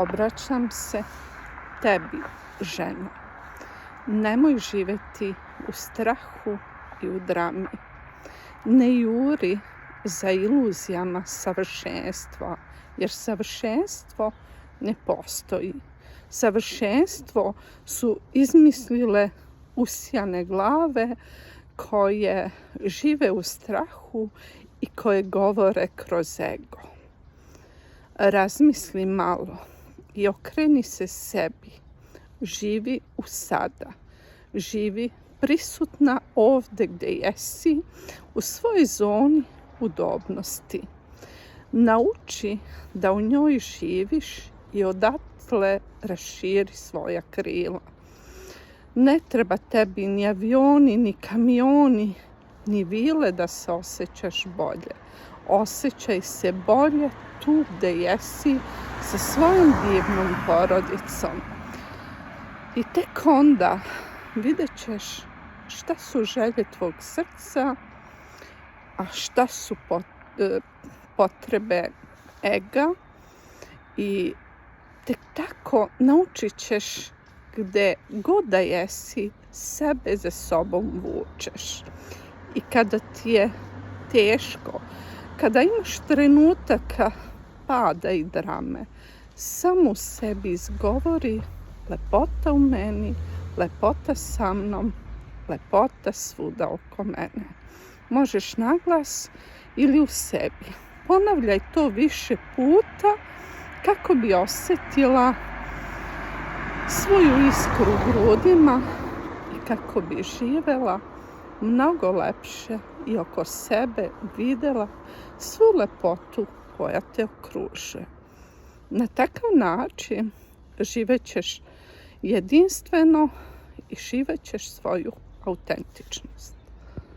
obraćam se tebi, ženo. Nemoj živjeti u strahu i u drami. Ne juri za iluzijama savršenstva, jer savršenstvo ne postoji. Savršenstvo su izmislile usijane glave koje žive u strahu i koje govore kroz ego. Razmisli malo i okreni se sebi. Živi u sada. Živi prisutna ovdje gdje jesi, u svojoj zoni udobnosti. Nauči da u njoj živiš i odatle raširi svoja krila. Ne treba tebi ni avioni, ni kamioni, ni vile da se osjećaš bolje. Osjećaj se bolje tu gdje jesi sa svojom divnom porodicom. I tek onda vidjet ćeš šta su želje tvog srca, a šta su potrebe ega, i tek tako naučit ćeš gdje god da jesi, sebe za sobom vučeš. I kada ti je teško, kada imaš trenutaka pada i drame, samo u sebi izgovori: lepota u meni, lepota sa mnom, lepota svuda oko mene. Možeš naglas ili u sebi. Ponavljaj to više puta kako bi osjetila svoju iskru u grudima i kako bi živjela mnogo lepše i oko sebe vidjela svu lepotu koja te okružuje. Na takav način živjet ćeš jedinstveno i živjet ćeš svoju autentičnost.